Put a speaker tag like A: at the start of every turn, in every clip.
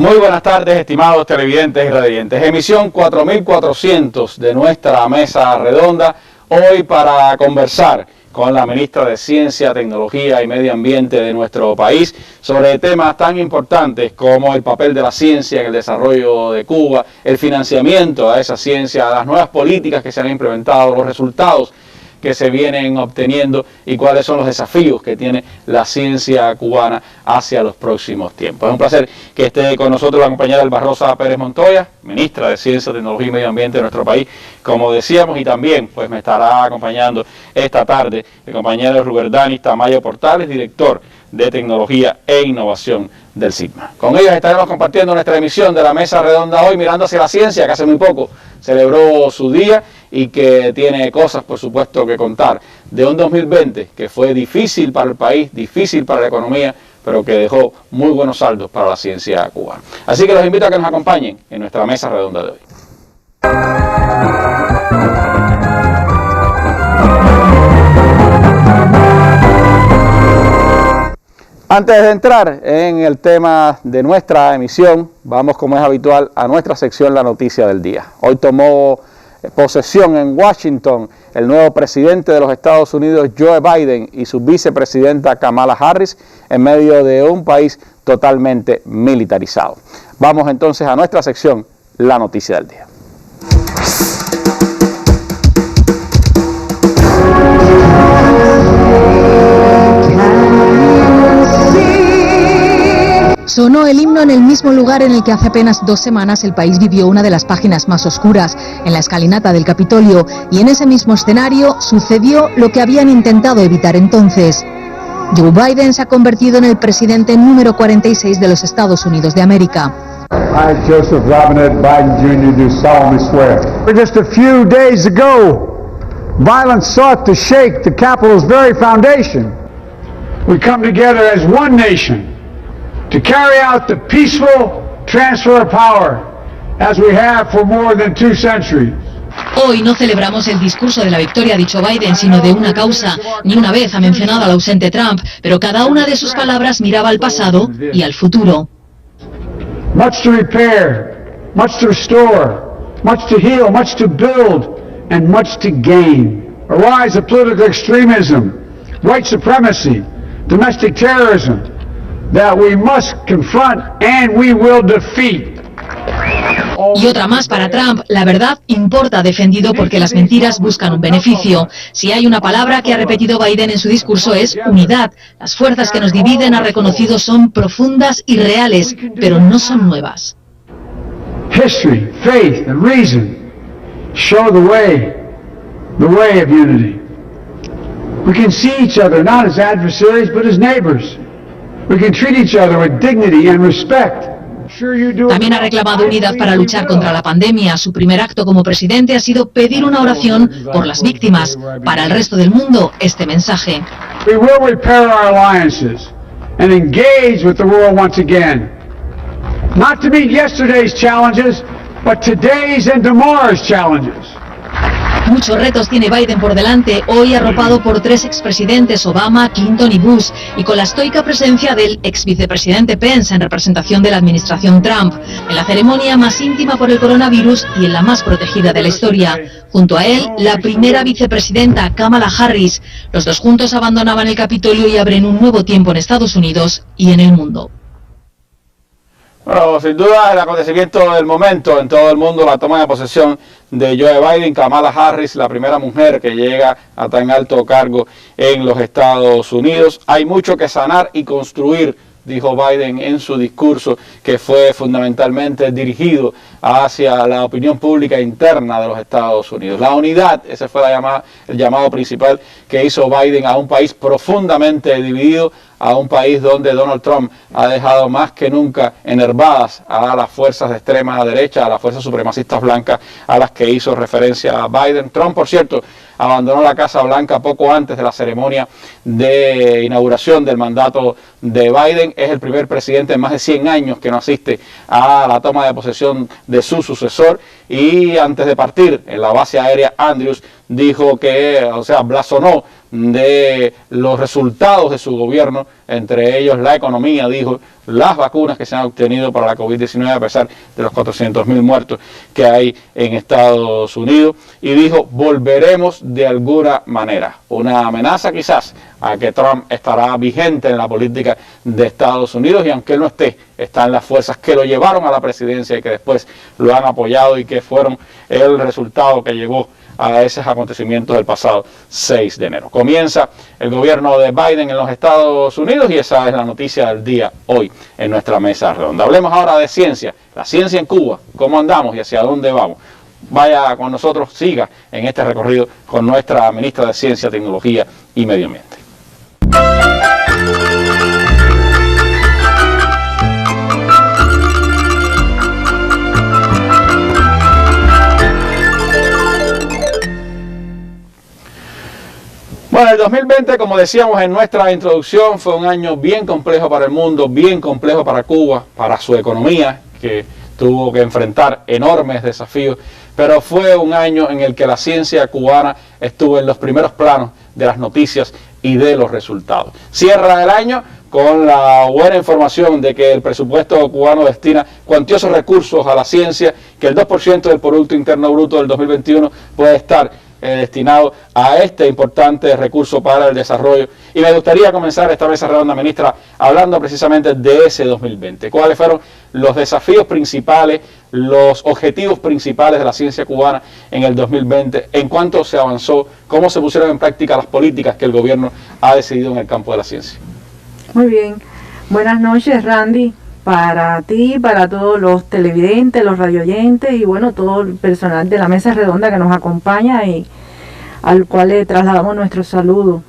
A: Muy buenas tardes, estimados televidentes y radiantes. Emisión 4400 de nuestra mesa redonda, hoy para conversar con la ministra de Ciencia, Tecnología y Medio Ambiente de nuestro país sobre temas tan importantes como el papel de la ciencia en el desarrollo de Cuba, el financiamiento a esa ciencia, las nuevas políticas que se han implementado, los resultados que se vienen obteniendo y cuáles son los desafíos que tiene la ciencia cubana hacia los próximos tiempos. Es un placer que esté con nosotros la compañera Elba Rosa Pérez Montoya, ministra de Ciencia, Tecnología y Medio Ambiente de nuestro país, como decíamos, y también pues me estará acompañando esta tarde el compañero Ruberdanis Tamayo Portales, director de Tecnología e Innovación del SIGMA. Con ellos estaremos compartiendo nuestra emisión de la Mesa Redonda hoy, mirando hacia la ciencia, que hace muy poco celebró su día y que tiene cosas, por supuesto, que contar de un 2020 que fue difícil para el país, difícil para la economía, pero que dejó muy buenos saldos para la ciencia cubana. Así que los invito a que nos acompañen en nuestra Mesa Redonda de hoy. Antes de entrar en el tema de nuestra emisión, vamos, como es habitual, a nuestra sección La Noticia del Día. Hoy tomó posesión en Washington el nuevo presidente de los Estados Unidos, Joe Biden, y su vicepresidenta Kamala Harris, en medio de un país totalmente militarizado. Vamos entonces a nuestra sección La Noticia del Día.
B: Sonó el himno en el mismo lugar en el que hace apenas 2 semanas el país vivió una de las páginas más oscuras, en la escalinata del Capitolio, y en ese mismo escenario sucedió lo que habían intentado evitar entonces. Joe Biden se ha convertido en el presidente número 46 de los Estados Unidos de América.
C: I, Joseph Robinette Biden Jr., do solemnly swear. Just a few days ago, violence sought to shake the Capitol's very foundation. We come together as one nation to carry out the peaceful transfer of power as we have for more than 2 centuries.
B: Hoy no celebramos el discurso de la victoria, ha dicho Biden, sino de una causa. Ni una vez ha mencionado al ausente Trump, pero cada una de sus palabras miraba al pasado y al futuro.
C: Much to repair, much to restore, much to heal, much to build, and much to gain. A rise of political extremism, white supremacy, domestic terrorism, that we must confront and we will defeat.
B: Y otra más para Trump: la verdad importa, defendido porque las mentiras buscan un beneficio. Si hay una palabra que ha repetido Biden en su discurso es unidad. Las fuerzas que nos dividen, ha reconocido, son profundas y reales, pero no son nuevas.
C: History, faith, and reason show the way of unity. We can see each other not as adversaries but as neighbors. We can treat each other with dignity and respect.
B: También ha reclamado unidad para luchar contra la pandemia. Su primer acto como presidente ha sido pedir una oración por las víctimas. Para el resto del mundo, este mensaje:
C: We will repair our alliances and engage with the world once again. Not to meet yesterday's challenges, but today's and tomorrow's challenges.
B: Muchos retos tiene Biden por delante, hoy arropado por 3 expresidentes, Obama, Clinton y Bush, y con la estoica presencia del ex vicepresidente Pence en representación de la administración Trump, en la ceremonia más íntima por el coronavirus y en la más protegida de la historia. Junto a él, la primera vicepresidenta, Kamala Harris. Los dos juntos abandonaban el Capitolio y abren un nuevo tiempo en Estados Unidos y en el mundo.
A: Bueno, sin duda el acontecimiento del momento en todo el mundo, la toma de posesión de Joe Biden, Kamala Harris, la primera mujer que llega a tan alto cargo en los Estados Unidos. Hay mucho que sanar y construir, dijo Biden en su discurso, que fue fundamentalmente dirigido hacia la opinión pública interna de los Estados Unidos. La unidad, ese fue el llamado principal que hizo Biden a un país profundamente dividido, a un país donde Donald Trump ha dejado más que nunca enervadas a las fuerzas de extrema derecha, a las fuerzas supremacistas blancas a las que hizo referencia Biden. Trump, por cierto, abandonó la Casa Blanca poco antes de la ceremonia de inauguración del mandato de Biden. Es el primer presidente en más de 100 años que no asiste a la toma de posesión de su sucesor, y antes de partir en la base aérea Andrews dijo que, blasonó de los resultados de su gobierno, entre ellos la economía, dijo, las vacunas que se han obtenido para la COVID-19 a pesar de los 400.000 muertos que hay en Estados Unidos, y dijo, volveremos de alguna manera. Una amenaza quizás a que Trump estará vigente en la política de Estados Unidos, y aunque él no esté, están las fuerzas que lo llevaron a la presidencia y que después lo han apoyado y que fueron el resultado que llevó a esos acontecimientos del pasado 6 de enero. Comienza el gobierno de Biden en los Estados Unidos y esa es la noticia del día hoy en nuestra mesa redonda. Hablemos ahora de ciencia, la ciencia en Cuba, cómo andamos y hacia dónde vamos. Vaya con nosotros, siga en este recorrido con nuestra ministra de Ciencia, Tecnología y Medio Ambiente. Bueno, el 2020, como decíamos en nuestra introducción, fue un año bien complejo para el mundo, bien complejo para Cuba, para su economía, que tuvo que enfrentar enormes desafíos, pero fue un año en el que la ciencia cubana estuvo en los primeros planos de las noticias y de los resultados. Cierra el año con la buena información de que el presupuesto cubano destina cuantiosos recursos a la ciencia, que el 2% del Producto Interno Bruto del 2021 puede estar destinado a este importante recurso para el desarrollo. Y me gustaría comenzar esta mesa redonda, ministra, hablando precisamente de ese 2020. ¿Cuáles fueron los desafíos principales, los objetivos principales de la ciencia cubana en el 2020? ¿En cuánto se avanzó? ¿Cómo se pusieron en práctica las políticas que el gobierno ha decidido en el campo de la ciencia?
D: Muy bien. Buenas noches, Randy. Para ti, para todos los televidentes, los radioyentes y bueno, todo el personal de la mesa redonda que nos acompaña y al cual le trasladamos nuestro saludo.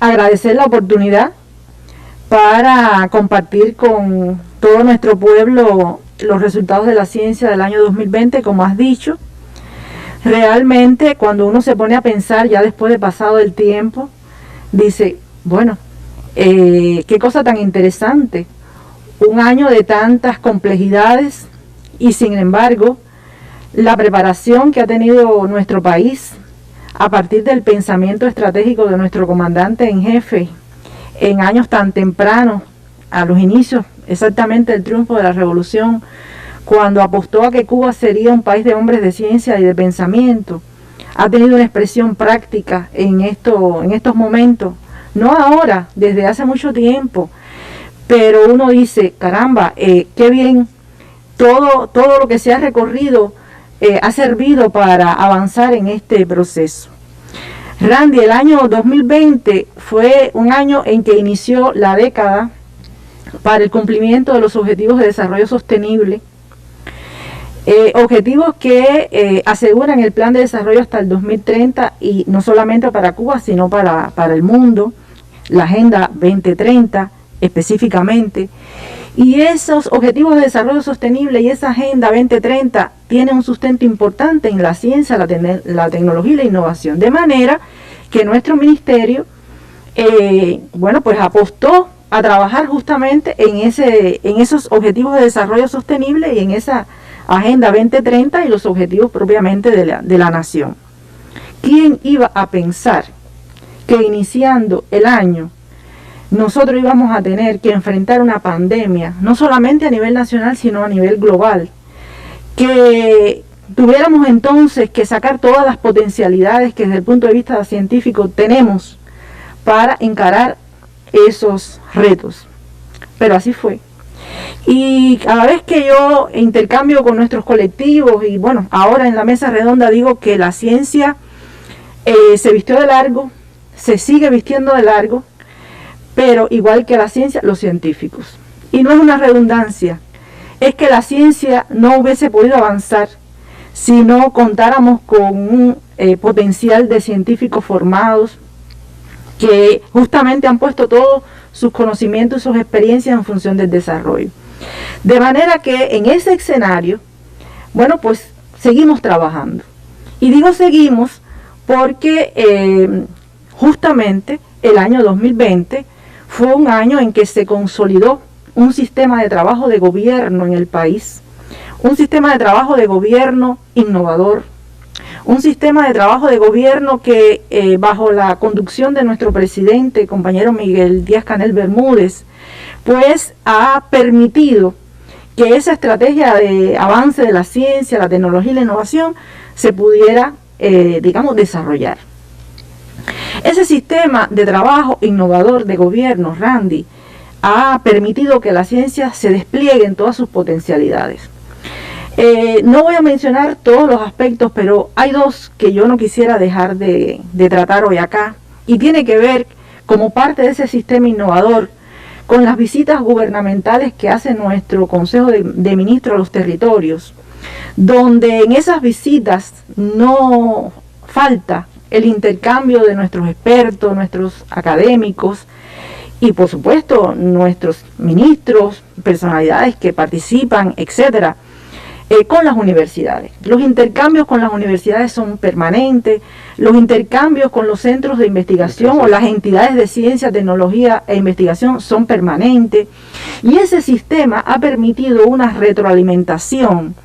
D: Agradecer la oportunidad para compartir con todo nuestro pueblo los resultados de la ciencia del año 2020, como has dicho. Realmente, cuando uno se pone a pensar ya después de pasado el tiempo, dice, bueno, qué cosa tan interesante, un año de tantas complejidades y sin embargo la preparación que ha tenido nuestro país a partir del pensamiento estratégico de nuestro comandante en jefe en años tan tempranos, a los inicios exactamente del triunfo de la revolución, cuando apostó a que Cuba sería un país de hombres de ciencia y de pensamiento, ha tenido una expresión práctica en estos momentos. No ahora, desde hace mucho tiempo, pero uno dice, caramba, qué bien, todo lo que se ha recorrido ha servido para avanzar en este proceso. Randy, el año 2020 fue un año en que inició la década para el cumplimiento de los Objetivos de Desarrollo Sostenible, objetivos que aseguran el plan de desarrollo hasta el 2030 y no solamente para Cuba, sino para el mundo, la Agenda 2030 específicamente. Y esos Objetivos de Desarrollo Sostenible y esa Agenda 2030 tienen un sustento importante en la ciencia, la tecnología y la innovación, de manera que nuestro ministerio pues apostó a trabajar justamente en esos Objetivos de Desarrollo Sostenible y en esa Agenda 2030 y los objetivos propiamente de la nación. ¿Quién iba a pensar que iniciando el año nosotros íbamos a tener que enfrentar una pandemia, no solamente a nivel nacional, sino a nivel global? Que tuviéramos entonces que sacar todas las potencialidades que desde el punto de vista científico tenemos para encarar esos retos. Pero así fue. Y cada vez que yo intercambio con nuestros colectivos, y bueno, ahora en la mesa redonda digo que la ciencia se vistió de largo, se sigue vistiendo de largo, pero igual que la ciencia, los científicos. Y no es una redundancia, es que la ciencia no hubiese podido avanzar si no contáramos con un potencial de científicos formados que justamente han puesto todos sus conocimientos y sus experiencias en función del desarrollo. De manera que en ese escenario, bueno, pues seguimos trabajando. Y digo seguimos porque justamente el año 2020 fue un año en que se consolidó un sistema de trabajo de gobierno en el país, un sistema de trabajo de gobierno innovador, un sistema de trabajo de gobierno que bajo la conducción de nuestro presidente, compañero Miguel Díaz-Canel Bermúdez, pues ha permitido que esa estrategia de avance de la ciencia, la tecnología y la innovación se pudiera, desarrollar. Ese sistema de trabajo innovador de gobierno, Randy, ha permitido que la ciencia se despliegue en todas sus potencialidades. No voy a mencionar todos los aspectos, pero hay dos que yo no quisiera dejar de tratar hoy acá, y tiene que ver, como parte de ese sistema innovador, con las visitas gubernamentales que hace nuestro Consejo de Ministros a los territorios, donde en esas visitas no falta el intercambio de nuestros expertos, nuestros académicos y por supuesto nuestros ministros, personalidades que participan, etcétera, con las universidades. Los intercambios con las universidades son permanentes, los intercambios con los centros de investigación o las entidades de ciencia, tecnología e investigación son permanentes, y ese sistema ha permitido una retroalimentación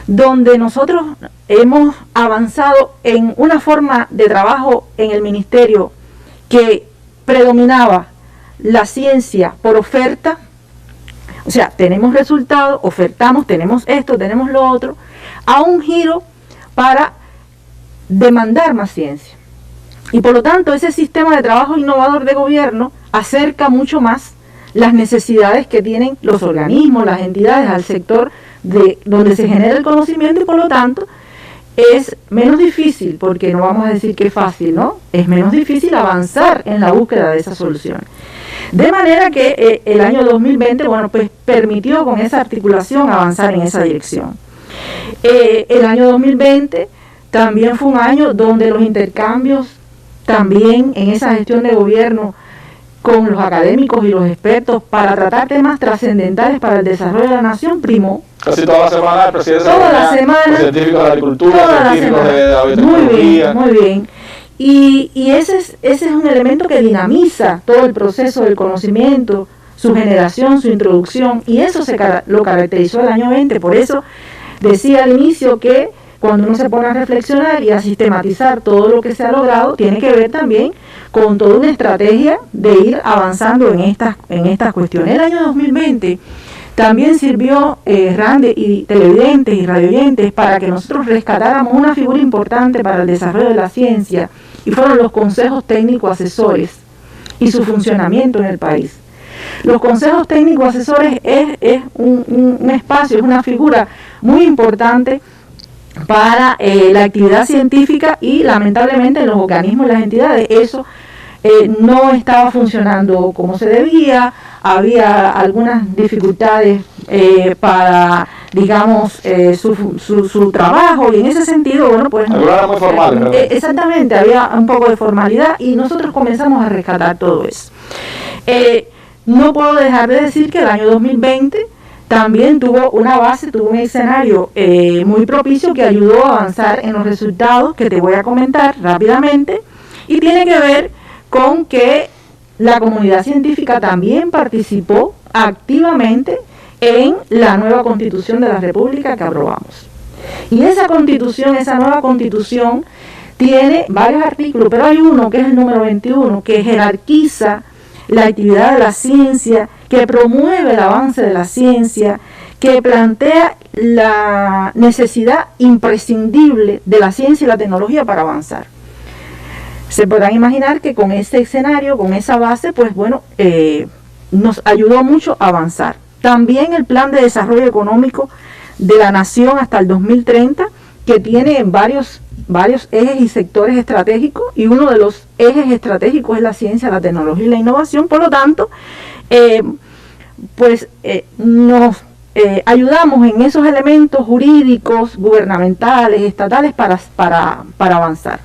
D: donde nosotros hemos avanzado en una forma de trabajo en el ministerio que predominaba la ciencia por oferta. O sea, tenemos resultados, ofertamos, tenemos esto, tenemos lo otro, a un giro para demandar más ciencia. Y por lo tanto, ese sistema de trabajo innovador de gobierno acerca mucho más las necesidades que tienen los organismos, las entidades al sector de donde se genera el conocimiento, y por lo tanto es menos difícil, porque no vamos a decir que es fácil, ¿no? Es menos difícil avanzar en la búsqueda de esa solución. De manera que el año 2020, pues permitió con esa articulación avanzar en esa dirección. El año 2020 también fue un año donde los intercambios también en esa gestión de gobierno con los académicos y los expertos para tratar temas trascendentales para el desarrollo de la nación primó.
A: Casi toda la semana el presidente
D: toda la semana,
A: los científicos de agricultura, científicos de la biotecnología.
D: Muy bien. Y ese es un elemento que dinamiza todo el proceso del conocimiento, su generación, su introducción, y eso lo caracterizó el año 20. Por eso decía al inicio que cuando uno se pone a reflexionar y a sistematizar todo lo que se ha logrado, tiene que ver también con toda una estrategia de ir avanzando en estas cuestiones. El año 2020 también sirvió, Randy y televidentes y radioyentes, para que nosotros rescatáramos una figura importante para el desarrollo de la ciencia, y fueron los consejos técnicos asesores y su funcionamiento en el país. Los consejos técnicos asesores es un espacio, es una figura muy importante para la actividad científica, y lamentablemente en los organismos y las entidades eso no estaba funcionando como se debía. Había algunas dificultades para, digamos, su trabajo, y en ese sentido, pues
A: era muy formal,
D: exactamente, había un poco de formalidad, y nosotros comenzamos a rescatar todo eso. No puedo dejar de decir que el año 2020 también tuvo una base, tuvo un escenario muy propicio que ayudó a avanzar en los resultados que te voy a comentar rápidamente, y tiene que ver con que la comunidad científica también participó activamente en la nueva Constitución de la República que aprobamos. Y esa Constitución, esa nueva Constitución, tiene varios artículos, pero hay uno que es el número 21, que jerarquiza la actividad de la ciencia, que promueve el avance de la ciencia, que plantea la necesidad imprescindible de la ciencia y la tecnología para avanzar. Se podrán imaginar que con ese escenario, con esa base, pues bueno, nos ayudó mucho a avanzar. También el Plan de Desarrollo Económico de la Nación hasta el 2030, que tiene varios ejes y sectores estratégicos, y uno de los ejes estratégicos es la ciencia, la tecnología y la innovación. Por lo tanto, nos ayudamos en esos elementos jurídicos, gubernamentales, estatales para avanzar.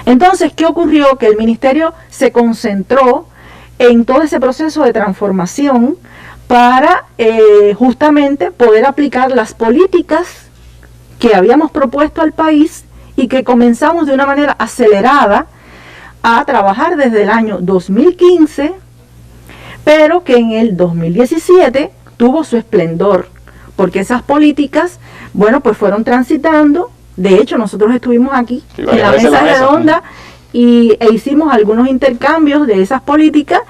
D: Entonces, ¿qué ocurrió? Que el ministerio se concentró en todo ese proceso de transformación para justamente poder aplicar las políticas que habíamos propuesto al país, y que comenzamos de una manera acelerada a trabajar desde el año 2015, pero que en el 2017 tuvo su esplendor, porque esas políticas, pues fueron transitando De hecho, nosotros estuvimos aquí
A: Sí,
D: en la mesa redonda e hicimos algunos intercambios de esas políticas,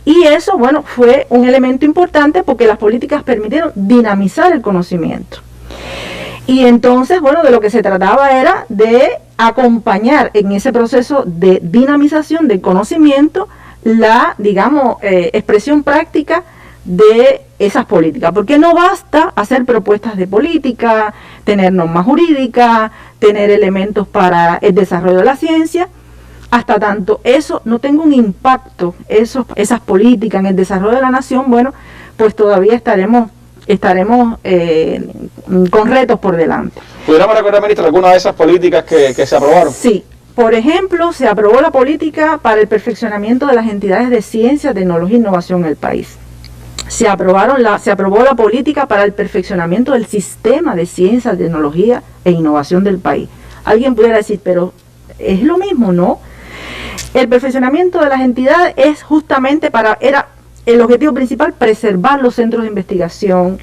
D: y eso, bueno, fue un elemento importante porque las políticas permitieron dinamizar el conocimiento. Y entonces, bueno, de lo que se trataba era de acompañar en ese proceso de dinamización del conocimiento la, digamos, expresión práctica de esas políticas, porque no basta hacer propuestas de política, tener normas jurídicas, tener elementos para el desarrollo de la ciencia, hasta tanto eso no tenga un impacto, esas políticas en el desarrollo de la nación, bueno, pues todavía estaremos con retos por delante.
A: ¿Pudiéramos recordar, ministra, alguna de esas políticas que se aprobaron?
D: Sí. Por ejemplo, se aprobó la política para el perfeccionamiento de las entidades de ciencia, tecnología e innovación en el país. Se aprobó la política para el perfeccionamiento del sistema de ciencia, tecnología e innovación del país. Alguien pudiera decir, pero es lo mismo, ¿no? El perfeccionamiento de las entidades es justamente era el objetivo principal, preservar los centros de investigación,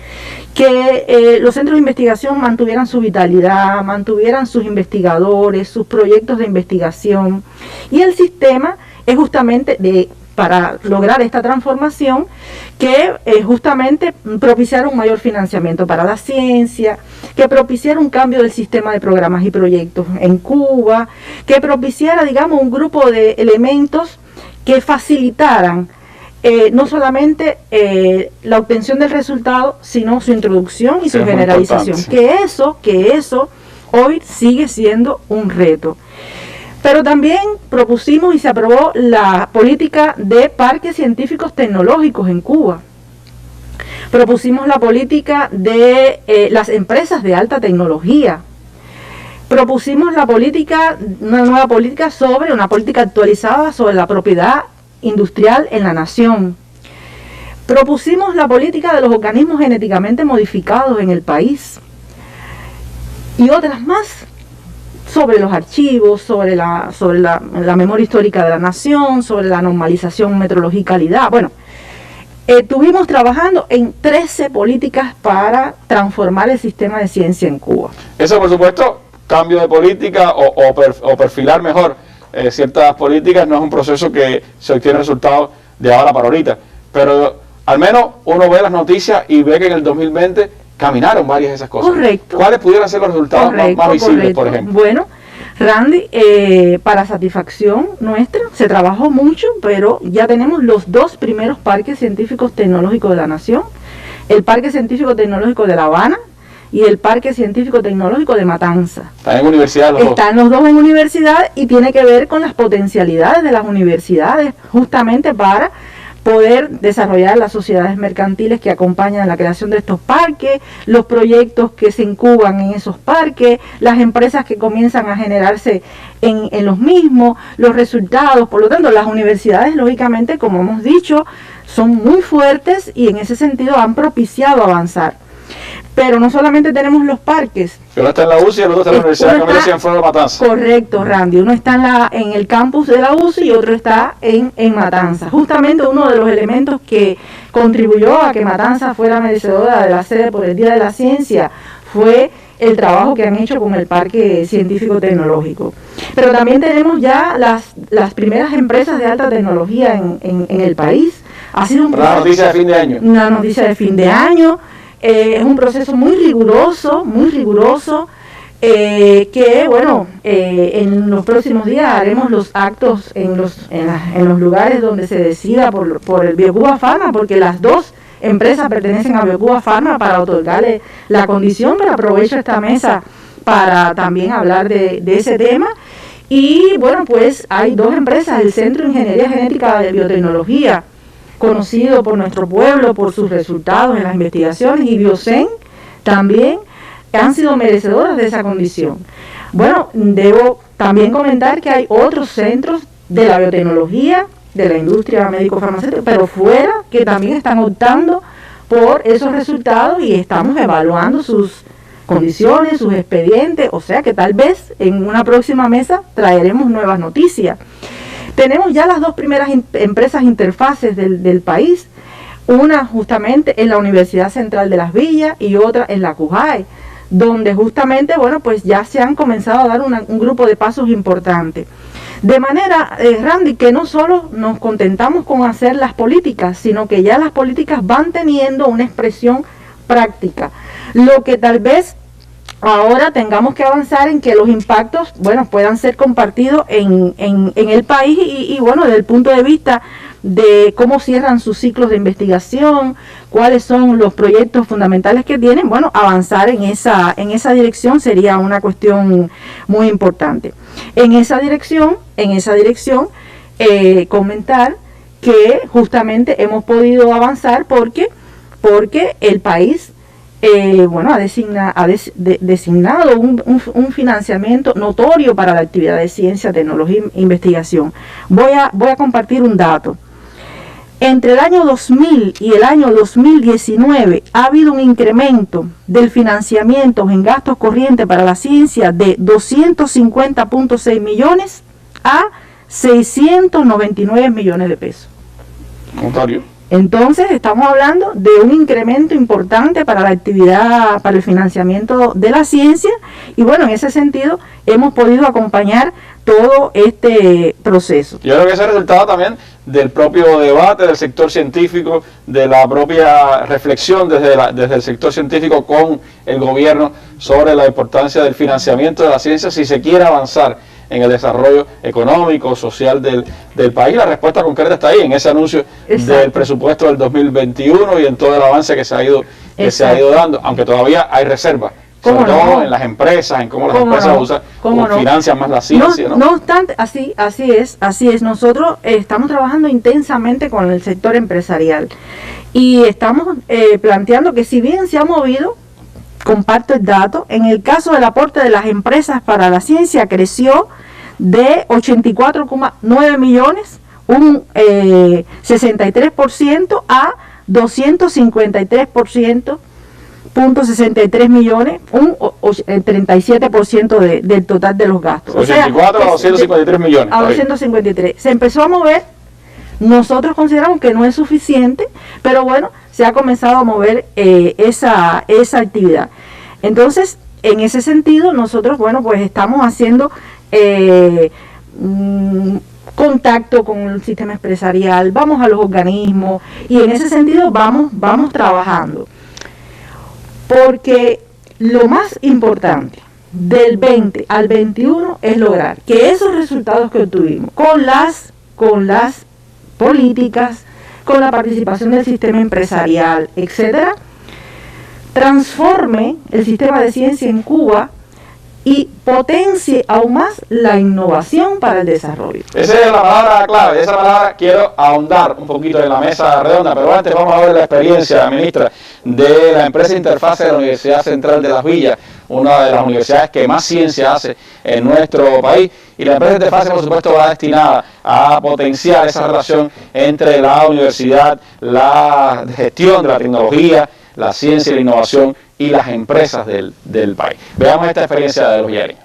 D: que los centros de investigación mantuvieran su vitalidad, mantuvieran sus investigadores, sus proyectos de investigación. Y el sistema es justamente para lograr esta transformación, que justamente propiciara un mayor financiamiento para la ciencia, que propiciara un cambio del sistema de programas y proyectos en Cuba, que propiciara, digamos, un grupo de elementos que facilitaran no solamente la obtención del resultado, sino su introducción y su generalización. Que eso hoy sigue siendo un reto. Pero también propusimos y se aprobó la política de parques científicos tecnológicos en Cuba. Propusimos la política de las empresas de alta tecnología. Propusimos una nueva política una política actualizada sobre la propiedad industrial en la nación. Propusimos la política de los organismos genéticamente modificados en el país y otras más, sobre los archivos, sobre la memoria histórica de la nación, sobre la normalización, metrología y calidad. Bueno, estuvimos trabajando en 13 políticas para transformar el sistema de ciencia en Cuba.
A: Eso, por supuesto, cambio de política o perfilar mejor ciertas políticas no es un proceso que se obtiene resultados de ahora para ahorita, pero al menos uno ve las noticias y ve que en el 2020 caminaron varias de esas cosas. Correcto. ¿Cuáles pudieran ser los resultados más visibles, por ejemplo?
D: Bueno, Randy, para satisfacción nuestra, se trabajó mucho, pero ya tenemos los 2 primeros parques científicos tecnológicos de la nación, el Parque Científico Tecnológico de La Habana y el Parque Científico Tecnológico de Matanza.
A: ¿Están en universidad los dos?
D: Están los dos en universidad y tiene que ver con las potencialidades de las universidades, justamente para poder desarrollar las sociedades mercantiles que acompañan la creación de estos parques, los proyectos que se incuban en esos parques, las empresas que comienzan a generarse en los mismos, los resultados. Por lo tanto, las universidades, lógicamente, como hemos dicho, son muy fuertes y en ese sentido han propiciado avanzar. Pero no solamente tenemos los parques.
A: Uno está en la UCI y el otro está en la Universidad de Comercio en Fuego de Matanza.
D: Correcto, Randy. Uno está en el campus de la UCI y otro está en Matanza. Justamente uno de los elementos que contribuyó a que Matanza fuera merecedora de la sede por el Día de la Ciencia fue el trabajo que han hecho con el Parque Científico Tecnológico. Pero también tenemos ya las primeras empresas de alta tecnología en el país. Ha sido
A: una noticia de fin de año.
D: Una noticia de fin de año. Es un proceso muy riguroso, que bueno, en los próximos días haremos los actos en los lugares donde se decida por el BioCuba Pharma, porque las 2 empresas pertenecen a BioCuba Pharma para otorgarle la condición, pero aprovecho esta mesa para también hablar de ese tema. Y bueno, pues hay 2 empresas, el Centro de Ingeniería Genética de Biotecnología, conocido por nuestro pueblo por sus resultados en las investigaciones, y Biocen también han sido merecedoras de esa condición. Bueno, debo también comentar que hay otros centros de la biotecnología, de la industria médico-farmacéutica, pero fuera, que también están optando por esos resultados y estamos evaluando sus condiciones, sus expedientes, o sea que tal vez en una próxima mesa traeremos nuevas noticias. Tenemos ya las 2 primeras empresas interfaces del país, una justamente en la Universidad Central de Las Villas y otra en la CUJAE, donde justamente, bueno, pues ya se han comenzado a dar un grupo de pasos importantes. De manera, Randy, que no solo nos contentamos con hacer las políticas, sino que ya las políticas van teniendo una expresión práctica. Lo que tal vez ahora tengamos que avanzar en que los impactos, bueno, puedan ser compartidos en el país y bueno, desde el punto de vista de cómo cierran sus ciclos de investigación, cuáles son los proyectos fundamentales que tienen, bueno, avanzar en esa dirección sería una cuestión muy importante. En esa dirección, comentar que justamente hemos podido avanzar porque el país ha designado un financiamiento notorio para la actividad de ciencia, tecnología e investigación. Voy a compartir un dato. Entre el año 2000 y el año 2019 ha habido un incremento del financiamiento en gastos corrientes para la ciencia de 250.6 millones a 699 millones de pesos.
A: Notario.
D: Entonces estamos hablando de un incremento importante para la actividad, para el financiamiento de la ciencia y bueno, en ese sentido hemos podido acompañar todo este proceso.
A: Yo creo que ese es el resultado también del propio debate del sector científico, de la propia reflexión desde el sector científico con el gobierno sobre la importancia del financiamiento de la ciencia si se quiere avanzar en el desarrollo económico, social del país. La respuesta concreta está ahí, en ese anuncio del presupuesto del 2021 y en todo el avance que se ha ido dando, aunque todavía hay reservas, sobre todo en las empresas, en cómo las empresas usan o financian más la ciencia.
D: No obstante, así es. Nosotros estamos trabajando intensamente con el sector empresarial y estamos planteando que si bien se ha movido, comparto el dato, en el caso del aporte de las empresas para la ciencia creció de 84,9 millones, un 63% a 253,63 millones, un 37% del total de los gastos.
A: 84 a 253 millones.
D: A 253. Se empezó a mover. Nosotros consideramos que no es suficiente, pero bueno, se ha comenzado a mover esa actividad. Entonces, en ese sentido, nosotros, bueno, pues estamos haciendo contacto con el sistema empresarial, vamos a los organismos y en ese sentido vamos trabajando. Porque lo más importante del 20 al 21 es lograr que esos resultados que obtuvimos con las políticas, con la participación del sistema empresarial, etcétera, transforme el sistema de ciencia en Cuba y potencie aún más la innovación para el desarrollo.
A: Esa es la palabra clave, esa palabra quiero ahondar un poquito en la mesa redonda, pero antes vamos a ver la experiencia, ministra, de la empresa Interfase de la Universidad Central de Las Villas, una de las universidades que más ciencia hace en nuestro país, y la empresa Interfase, por supuesto, va destinada a potenciar esa relación entre la universidad, la gestión de la tecnología, la ciencia y la innovación y las empresas del país. Veamos esta experiencia de los Yeri.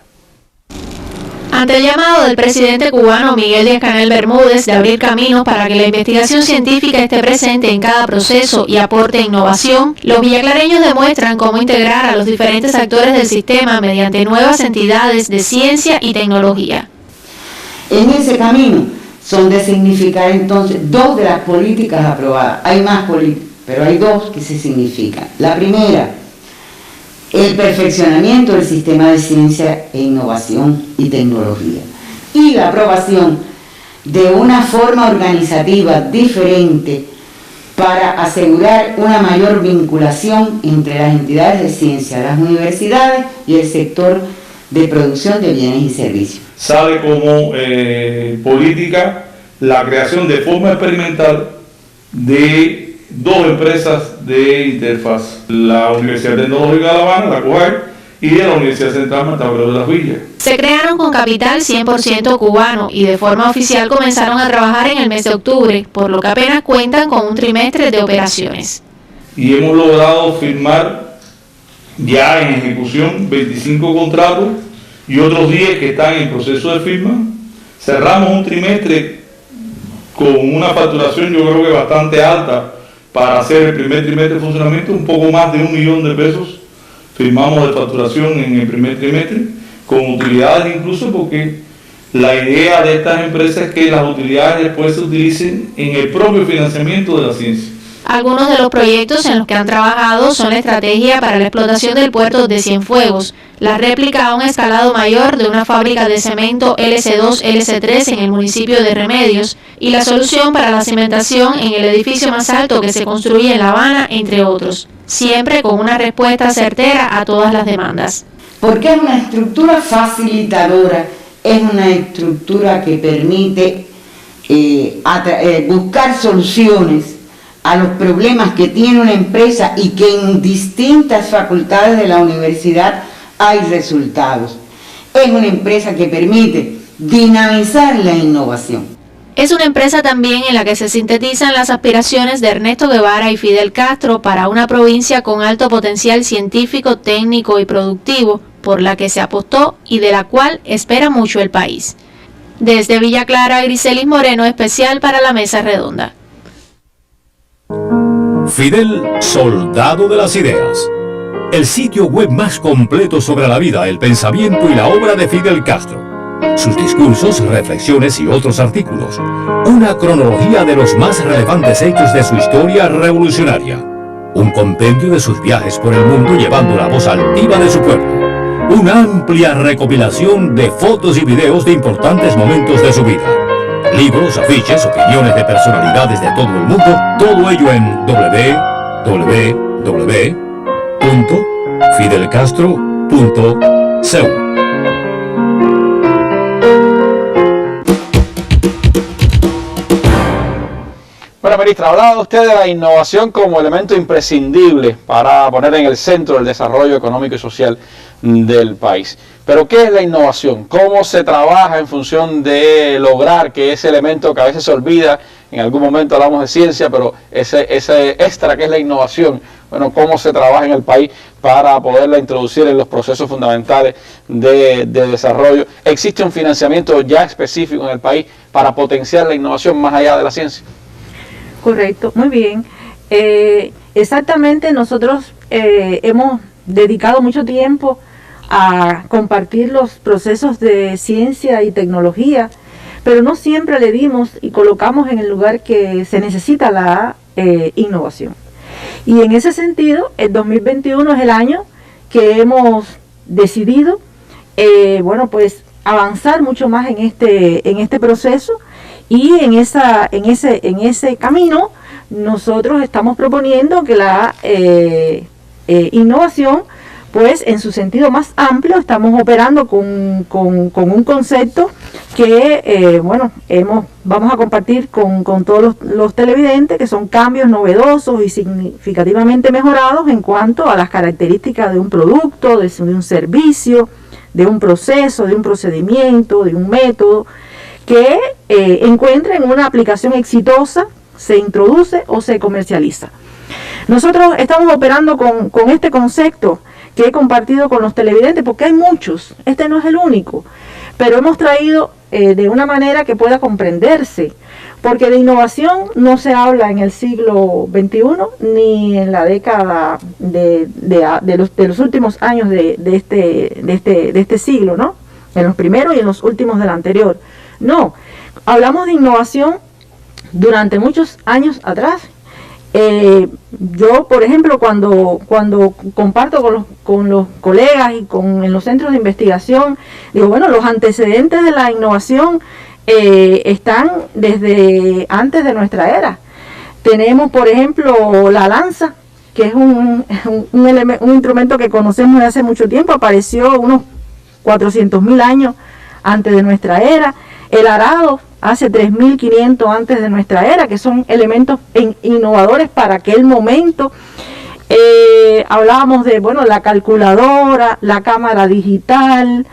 E: Ante el llamado del presidente cubano Miguel Díaz-Canel Bermúdez de abrir caminos para que la investigación científica esté presente en cada proceso y aporte innovación, los villaclareños demuestran cómo integrar a los diferentes actores del sistema mediante nuevas entidades de ciencia y tecnología.
F: En ese camino son de significar entonces dos de las políticas aprobadas. Hay más políticas, pero hay dos que se significan. La primera, el perfeccionamiento del sistema de ciencia e innovación y tecnología y la aprobación de una forma organizativa diferente para asegurar una mayor vinculación entre las entidades de ciencia, las universidades y el sector de producción de bienes y servicios.
G: Sale como política la creación de forma experimental de dos empresas de Interfaz, la Universidad Tecnológica de La Habana, la CUAI, y de la Universidad Central Marta Abreu de Las Villas.
E: Se crearon con capital 100% cubano y de forma oficial comenzaron a trabajar en el mes de octubre, por lo que apenas cuentan con un trimestre de operaciones.
G: Y hemos logrado firmar ya en ejecución 25 contratos y otros 10 que están en proceso de firma. Cerramos un trimestre con una facturación yo creo que bastante alta para hacer el primer trimestre de funcionamiento, un poco más de $1 millón firmamos de facturación en el primer trimestre, con utilidades incluso, porque la idea de estas empresas es que las utilidades después se utilicen en el propio financiamiento de la ciencia.
E: Algunos de los proyectos en los que han trabajado son la estrategia para la explotación del puerto de Cienfuegos, la réplica a un escalado mayor de una fábrica de cemento LC2, LC3 en el municipio de Remedios y la solución para la cimentación en el edificio más alto que se construye en La Habana, entre otros, siempre con una respuesta certera a todas las demandas.
F: Porque es una estructura facilitadora, es una estructura que permite buscar soluciones a los problemas que tiene una empresa y que en distintas facultades de la universidad hay resultados. Es una empresa que permite dinamizar la innovación.
E: Es una empresa también en la que se sintetizan las aspiraciones de Ernesto Guevara y Fidel Castro para una provincia con alto potencial científico, técnico y productivo, por la que se apostó y de la cual espera mucho el país. Desde Villa Clara, Griselis Moreno, especial para la Mesa Redonda.
H: Fidel, soldado de las ideas. El sitio web más completo sobre la vida, el pensamiento y la obra de Fidel Castro. Sus discursos, reflexiones y otros artículos. Una cronología de los más relevantes hechos de su historia revolucionaria. Un compendio de sus viajes por el mundo llevando la voz altiva de su pueblo. Una amplia recopilación de fotos y videos de importantes momentos de su vida. Libros, afiches, opiniones de personalidades de todo el mundo, todo ello en www.fidelcastro.cu.
A: Bueno, ministra, hablaba usted de la innovación como elemento imprescindible para poner en el centro el desarrollo económico y social del país. Pero ¿qué es la innovación? ¿Cómo se trabaja en función de lograr que ese elemento que a veces se olvida, en algún momento hablamos de ciencia, pero ese extra que es la innovación, bueno, cómo se trabaja en el país para poderla introducir en los procesos fundamentales de desarrollo? ¿Existe un financiamiento ya específico en el país para potenciar la innovación más allá de la ciencia?
D: Correcto, muy bien. Exactamente, nosotros hemos dedicado mucho tiempo a compartir los procesos de ciencia y tecnología, pero no siempre le dimos y colocamos en el lugar que se necesita la innovación. Y en ese sentido, el 2021 es el año que hemos decidido, pues avanzar mucho más en este proceso, y en ese camino nosotros estamos proponiendo que la innovación, pues en su sentido más amplio, estamos operando con un concepto que vamos a compartir con todos los televidentes, que son cambios novedosos y significativamente mejorados en cuanto a las características de un producto, de un servicio, de un proceso, de un procedimiento, de un método, que encuentren una aplicación exitosa, se introduce o se comercializa. Nosotros estamos operando con este concepto que he compartido con los televidentes, porque hay muchos, este no es el único, pero hemos traído de una manera que pueda comprenderse, porque de innovación no se habla en el siglo XXI ni en la década de los últimos años de este siglo, ¿no? En los primeros y en los últimos del anterior. No, hablamos de innovación durante muchos años atrás. Yo, por ejemplo, cuando comparto con los colegas y en los centros de investigación, digo, bueno, los antecedentes de la innovación están desde antes de nuestra era. Tenemos, por ejemplo, la lanza, que es un instrumento que conocemos de hace mucho tiempo, apareció unos 400.000 años antes de nuestra era. El arado hace 3.500 antes de nuestra era, que son elementos innovadores para aquel momento. Hablábamos de, la calculadora, la cámara digital,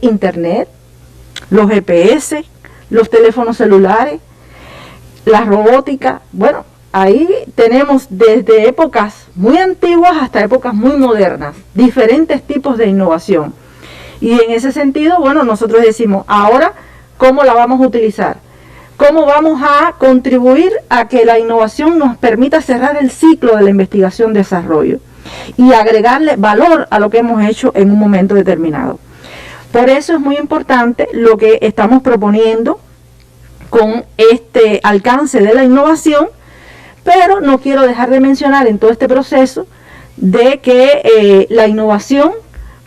D: internet, los GPS, los teléfonos celulares, la robótica. Bueno, ahí tenemos desde épocas muy antiguas hasta épocas muy modernas, diferentes tipos de innovación. Y en ese sentido, nosotros decimos, ahora, ¿cómo la vamos a utilizar? ¿Cómo vamos a contribuir a que la innovación nos permita cerrar el ciclo de la investigación-desarrollo? y agregarle valor a lo que hemos hecho en un momento determinado. Por eso es muy importante lo que estamos proponiendo con este alcance de la innovación, pero no quiero dejar de mencionar en todo este proceso de que la innovación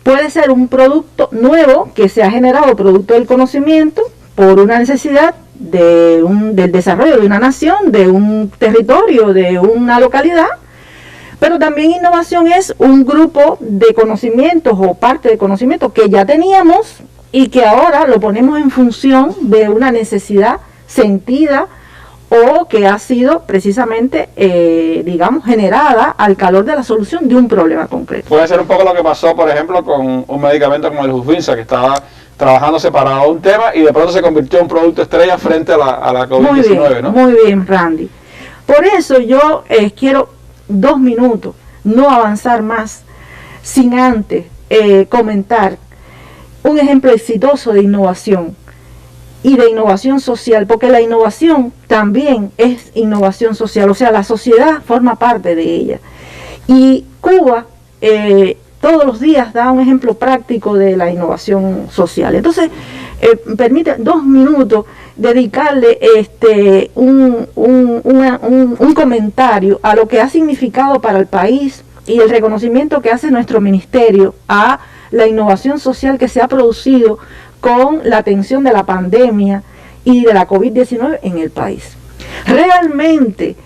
D: puede ser un producto nuevo que se ha generado producto del conocimiento por una necesidad del desarrollo de una nación, de un territorio, de una localidad, pero también innovación es un grupo de conocimientos o parte de conocimientos que ya teníamos y que ahora lo ponemos en función de una necesidad sentida o que ha sido precisamente, digamos, generada al calor de la solución de un problema concreto.
A: Puede ser un poco lo que pasó, por ejemplo, con un medicamento como el Hufvinza, que estaba trabajándose para un tema y de pronto se convirtió en un producto estrella frente a la COVID-19, ¿no?
D: Muy bien, Randy. Por eso yo quiero 2 minutos, no avanzar más, sin antes comentar un ejemplo exitoso de innovación y de innovación social, porque la innovación también es innovación social, o sea, la sociedad forma parte de ella. Y Cuba todos los días da un ejemplo práctico de la innovación social. Entonces, permite 2 minutos dedicarle un comentario a lo que ha significado para el país y el reconocimiento que hace nuestro ministerio a la innovación social que se ha producido con la atención de la pandemia y de la COVID-19 en el país. Realmente,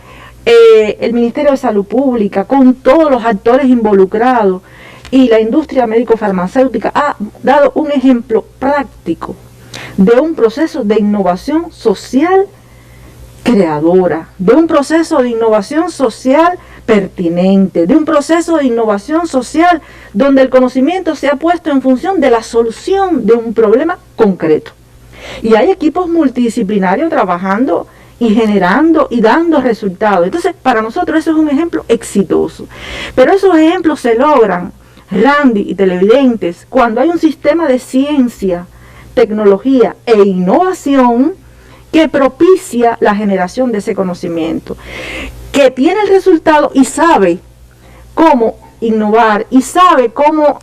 D: el Ministerio de Salud Pública, con todos los actores involucrados y la industria médico-farmacéutica, ha dado un ejemplo práctico de un proceso de innovación social creadora, de un proceso de innovación social pertinente, de un proceso de innovación social donde el conocimiento se ha puesto en función de la solución de un problema concreto. Y hay equipos multidisciplinarios trabajando y generando y dando resultados. Entonces, para nosotros eso es un ejemplo exitoso. Pero esos ejemplos se logran, Randy y televidentes, cuando hay un sistema de ciencia, tecnología e innovación que propicia la generación de ese conocimiento, que tiene el resultado y sabe cómo innovar y sabe cómo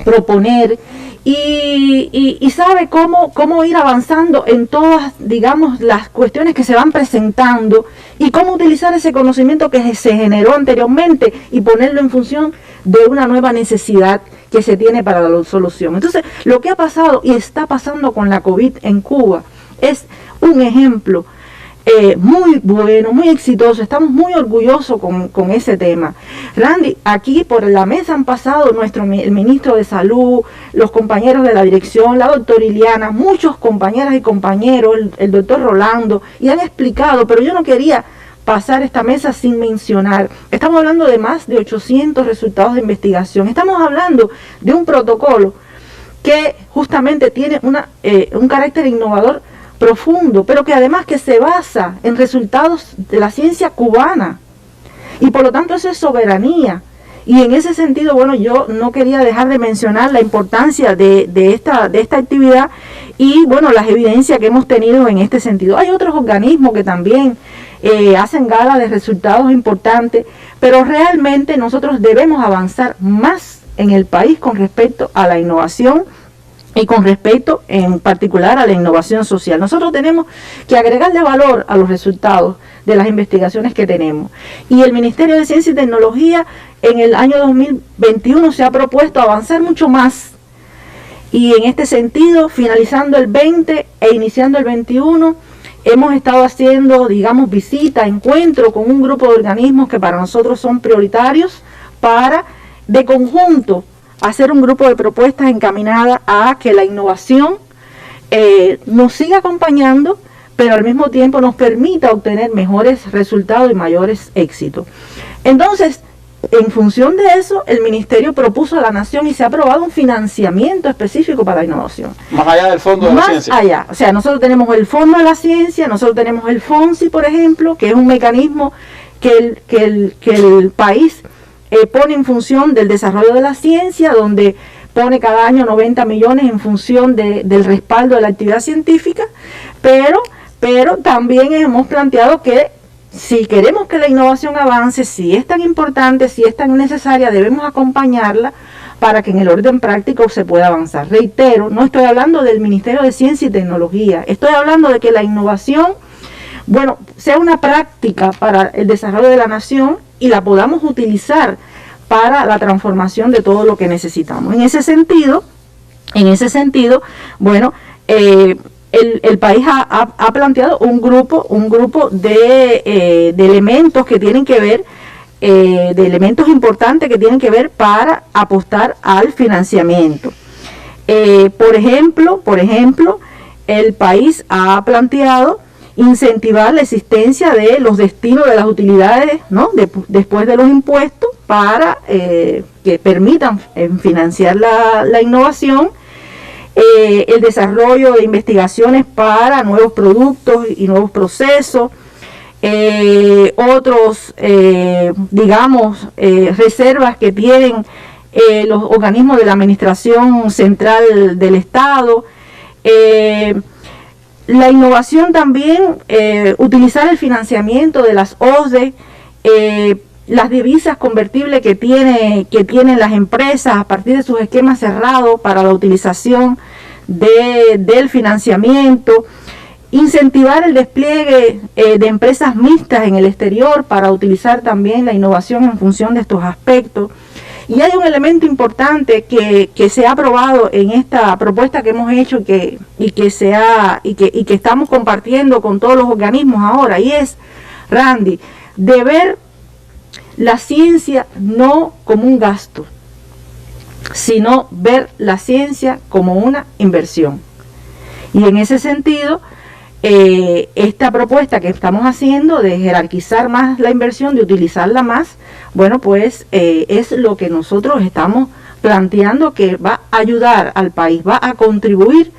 D: proponer y sabe cómo ir avanzando en todas, digamos, las cuestiones que se van presentando y cómo utilizar ese conocimiento que se generó anteriormente y ponerlo en función de una nueva necesidad que se tiene para la solución. Entonces, lo que ha pasado y está pasando con la COVID en Cuba es un ejemplo muy bueno, muy exitoso. Estamos muy orgullosos con ese tema. Randy, aquí por la mesa han pasado el ministro de Salud, los compañeros de la dirección, la doctora Iliana, muchos compañeras y compañeros, el doctor Rolando, y han explicado, pero yo no quería pasar esta mesa sin mencionar. Estamos hablando de más de 800 resultados de investigación. Estamos hablando de un protocolo que justamente tiene un carácter innovador profundo, pero que además que se basa en resultados de la ciencia cubana y por lo tanto eso es soberanía. Y en ese sentido, bueno, yo no quería dejar de mencionar la importancia de esta actividad y bueno, las evidencias que hemos tenido en este sentido. Hay otros organismos que también hacen gala de resultados importantes, pero realmente nosotros debemos avanzar más en el país con respecto a la innovación y con respecto en particular a la innovación social. Nosotros tenemos que agregarle valor a los resultados de las investigaciones que tenemos. Y el Ministerio de Ciencia y Tecnología en el año 2021 se ha propuesto avanzar mucho más. Y en este sentido, finalizando el 20 e iniciando el 21, hemos estado haciendo, digamos, visitas, encuentros con un grupo de organismos que para nosotros son prioritarios para, de conjunto, hacer un grupo de propuestas encaminadas a que la innovación nos siga acompañando, pero al mismo tiempo nos permita obtener mejores resultados y mayores éxitos. Entonces, en función de eso, el Ministerio propuso a la Nación y se ha aprobado un financiamiento específico para la innovación.
A: Más allá del Fondo de la Ciencia.
D: Más allá, o sea, nosotros tenemos el Fondo de la Ciencia, nosotros tenemos el FONCI, por ejemplo, que es un mecanismo que el país pone en función del desarrollo de la ciencia, donde pone cada año 90 millones en función del respaldo de la actividad científica, pero también hemos planteado que si queremos que la innovación avance, si es tan importante, si es tan necesaria, debemos acompañarla para que en el orden práctico se pueda avanzar. Reitero, no estoy hablando del Ministerio de Ciencia y Tecnología, estoy hablando de que la innovación, bueno, sea una práctica para el desarrollo de la nación y la podamos utilizar para la transformación de todo lo que necesitamos. En ese sentido, bueno, el país ha planteado un grupo de elementos que tienen que ver, de elementos importantes que tienen que ver para apostar al financiamiento. Por ejemplo, el país ha planteado incentivar la existencia de los destinos de las utilidades, ¿no?, después de los impuestos para que permitan financiar la innovación, el desarrollo de investigaciones para nuevos productos y nuevos procesos, otros, reservas que tienen los organismos de la administración central del Estado. La innovación también, utilizar el financiamiento de las OSDE, las divisas convertibles que tienen las empresas a partir de sus esquemas cerrados para la utilización del financiamiento, incentivar el despliegue de empresas mixtas en el exterior para utilizar también la innovación en función de estos aspectos. Y hay un elemento importante que se ha aprobado en esta propuesta que hemos hecho y que estamos compartiendo con todos los organismos ahora, y es, Randy, de ver la ciencia no como un gasto, sino ver la ciencia como una inversión. Y en ese sentido, esta propuesta que estamos haciendo de jerarquizar más la inversión, de utilizarla más, bueno, pues es lo que nosotros estamos planteando, que va a ayudar al país, va a contribuir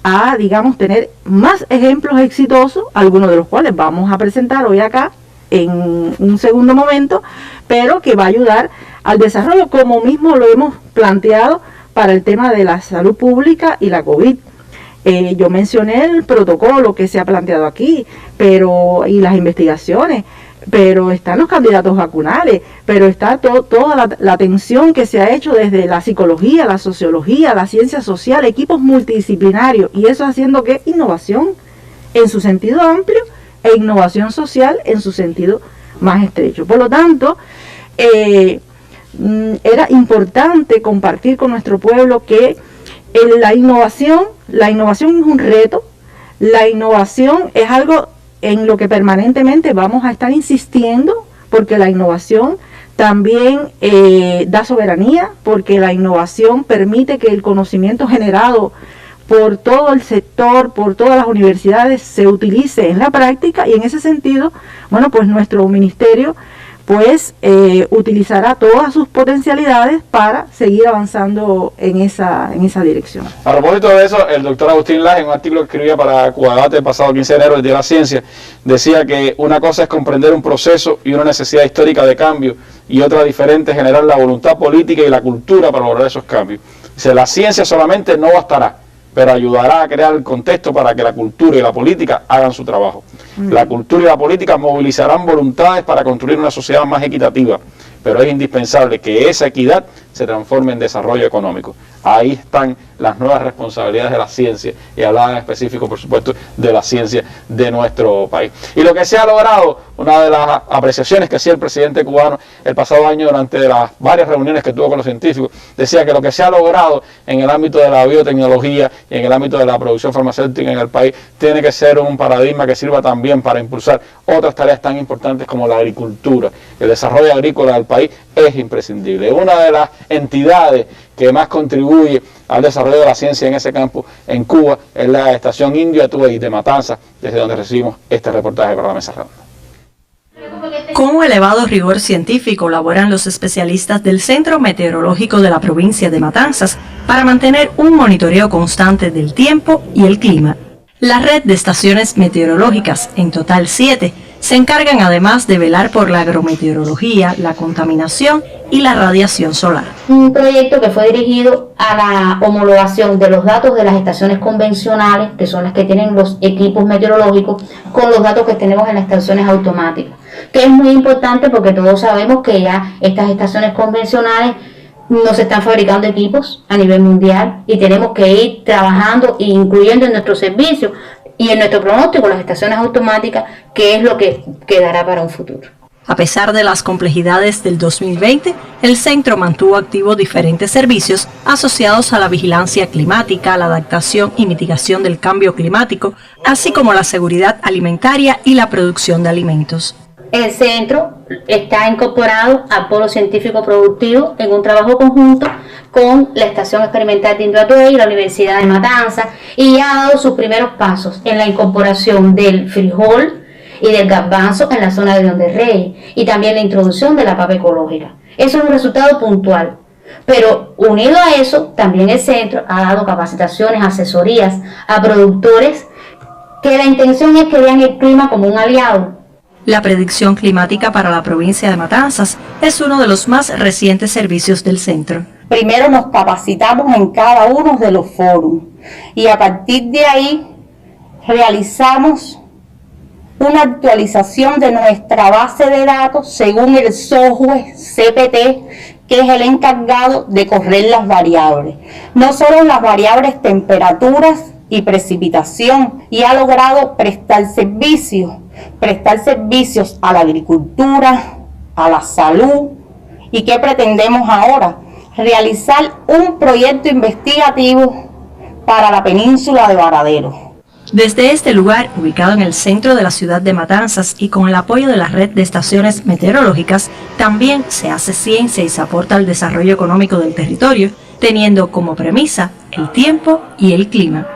D: a, tener más ejemplos exitosos, algunos de los cuales vamos a presentar hoy acá en un segundo momento, pero que va a ayudar al desarrollo, como mismo lo hemos planteado para el tema de la salud pública y la COVID. Yo mencioné el protocolo que se ha planteado aquí, y las investigaciones, pero están los candidatos vacunales, pero está toda la atención que se ha hecho desde la psicología, la sociología, la ciencia social, equipos multidisciplinarios, y eso haciendo que innovación en su sentido amplio e innovación social en su sentido más estrecho. Por lo tanto, era importante compartir con nuestro pueblo que la innovación es un reto, la innovación es algo en lo que permanentemente vamos a estar insistiendo, porque la innovación también da soberanía, porque la innovación permite que el conocimiento generado por todo el sector, por todas las universidades, se utilice en la práctica, y en ese sentido, bueno, pues nuestro ministerio pues utilizará todas sus potencialidades para seguir avanzando en esa dirección.
A: A propósito de eso, el doctor Agustín Laje, en un artículo que escribía para Cuadradate el pasado 15 de enero, el Día de la Ciencia, decía que una cosa es comprender un proceso y una necesidad histórica de cambio, y otra diferente es generar la voluntad política y la cultura para lograr esos cambios. Dice, la ciencia solamente no bastará, pero ayudará a crear el contexto para que la cultura y la política hagan su trabajo. La cultura y la política movilizarán voluntades para construir una sociedad más equitativa, pero es indispensable que esa equidad se transforme en desarrollo económico. Ahí están las nuevas responsabilidades de la ciencia, y hablaba en específico, por supuesto, de la ciencia de nuestro país. Y lo que se ha logrado, una de las apreciaciones que hacía el presidente cubano el pasado año durante las varias reuniones que tuvo con los científicos, decía que lo que se ha logrado en el ámbito de la biotecnología y en el ámbito de la producción farmacéutica en el país tiene que ser un paradigma que sirva también para impulsar otras tareas tan importantes como la agricultura. El desarrollo agrícola del país es imprescindible. Una de las entidades que más contribuye al desarrollo de la ciencia en ese campo en Cuba es la estación Indio Atuey de Matanzas, desde donde recibimos este reportaje para la Mesa Redonda.
I: Con un elevado rigor científico laboran los especialistas del Centro Meteorológico de la provincia de Matanzas para mantener un monitoreo constante del tiempo y el clima. La red de estaciones meteorológicas, en total 7, se encargan además de velar por la agrometeorología, la contaminación y la radiación solar.
J: Un proyecto que fue dirigido a la homologación de los datos de las estaciones convencionales, que son las que tienen los equipos meteorológicos, con los datos que tenemos en las estaciones automáticas. que es muy importante porque todos sabemos que ya estas estaciones convencionales no se están fabricando equipos a nivel mundial y tenemos que ir trabajando e incluyendo en nuestro servicio y en nuestro pronóstico las estaciones automáticas, que es lo que quedará para un futuro.
I: A pesar de las complejidades del 2020, el centro mantuvo activos diferentes servicios asociados a la vigilancia climática, la adaptación y mitigación del cambio climático, así como la seguridad alimentaria y la producción de alimentos.
J: El centro está incorporado al Polo Científico Productivo en un trabajo conjunto con la Estación Experimental de Induatuey y la Universidad de Matanzas, y ha dado sus primeros pasos en la incorporación del frijol y del garbanzo en la zona de León del Rey, y también la introducción de la papa ecológica. Eso es un resultado puntual, pero unido a eso, también el centro ha dado capacitaciones, asesorías a productores que la intención es que vean el clima como un aliado.
I: La predicción climática para la provincia de Matanzas es uno de los más recientes servicios del centro.
K: Primero nos capacitamos en cada uno de los foros y a partir de ahí realizamos una actualización de nuestra base de datos según el software CPT, que es el encargado de correr las variables. No solo las variables temperaturas y precipitación, y ha logrado prestar servicios a la agricultura, a la salud. ¿Y qué pretendemos ahora? Realizar un proyecto investigativo para la península de Varadero.
I: Desde este lugar, ubicado en el centro de la ciudad de Matanzas y con el apoyo de la red de estaciones meteorológicas, también se hace ciencia y se aporta al desarrollo económico del territorio, teniendo como premisa el tiempo y el clima.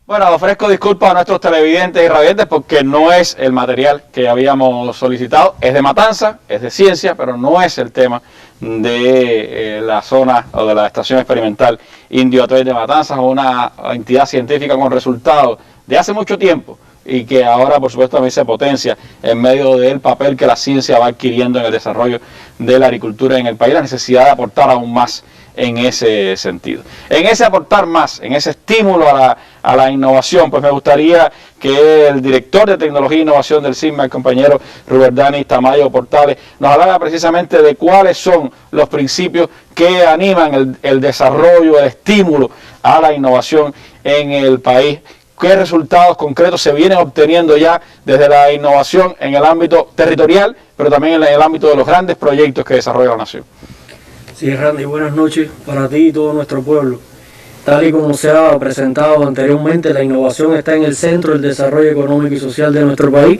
A: Bueno, ofrezco disculpas a nuestros televidentes y radiantes porque no es el material que habíamos solicitado. Es de Matanza, es de ciencia, pero no es el tema de la zona o de la estación experimental Induatuey de Matanzas, una entidad científica con resultados de hace mucho tiempo y que ahora, por supuesto, también se potencia en medio del papel que la ciencia va adquiriendo en el desarrollo de la agricultura en el país, la necesidad de aportar aún más en ese sentido. En ese aportar más, en ese estímulo a la innovación, pues me gustaría que el director de Tecnología e Innovación del CISMA, el compañero Ruberdanis Tamayo Portales, nos hablara precisamente de cuáles son los principios que animan el desarrollo, el estímulo a la innovación en el país. ¿Qué resultados concretos se vienen obteniendo ya desde la innovación en el ámbito territorial, pero también en el ámbito de los grandes proyectos que desarrolla la nación?
L: Sí, Randy, buenas noches para ti y todo nuestro pueblo. Tal y como se ha presentado anteriormente, la innovación está en el centro del desarrollo económico y social de nuestro país,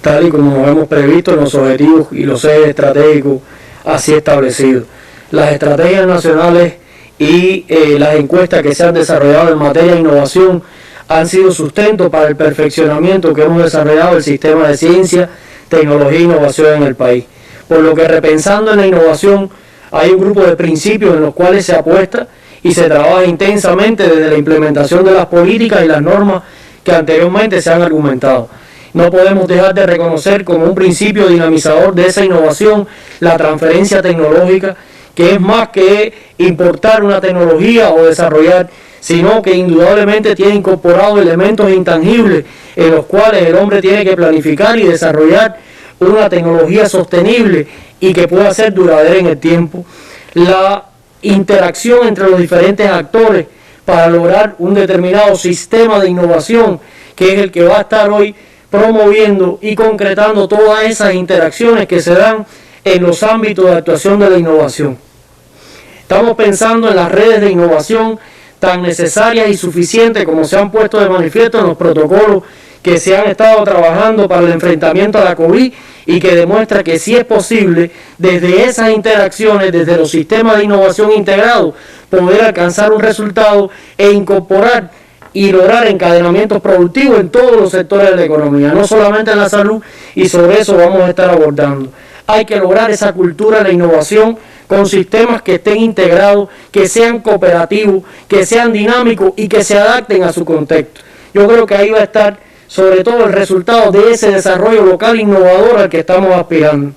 L: tal y como nos hemos previsto en los objetivos y los ejes estratégicos así establecidos. Las estrategias nacionales y las encuestas que se han desarrollado en materia de innovación han sido sustento para el perfeccionamiento que hemos desarrollado del sistema de ciencia, tecnología e innovación en el país. Por lo que, repensando en la innovación, hay un grupo de principios en los cuales se apuesta y se trabaja intensamente desde la implementación de las políticas y las normas que anteriormente se han argumentado. No podemos dejar de reconocer como un principio dinamizador de esa innovación la transferencia tecnológica, que es más que importar una tecnología o desarrollar, sino que indudablemente tiene incorporado elementos intangibles en los cuales el hombre tiene que planificar y desarrollar una tecnología sostenible y que pueda ser duradera en el tiempo. La interacción entre los diferentes actores para lograr un determinado sistema de innovación, que es el que va a estar hoy promoviendo y concretando todas esas interacciones que se dan en los ámbitos de actuación de la innovación. Estamos pensando en las redes de innovación tan necesarias y suficientes como se han puesto de manifiesto en los protocolos que se han estado trabajando para el enfrentamiento a la COVID y que demuestra que sí es posible desde esas interacciones, desde los sistemas de innovación integrados, poder alcanzar un resultado e incorporar y lograr encadenamientos productivos en todos los sectores de la economía, no solamente en la salud, y sobre eso vamos a estar abordando. Hay que lograr esa cultura de la innovación con sistemas que estén integrados, que sean cooperativos, que sean dinámicos y que se adapten a su contexto. Yo creo que ahí va a estar sobre todo el resultado de ese desarrollo local innovador al que estamos aspirando.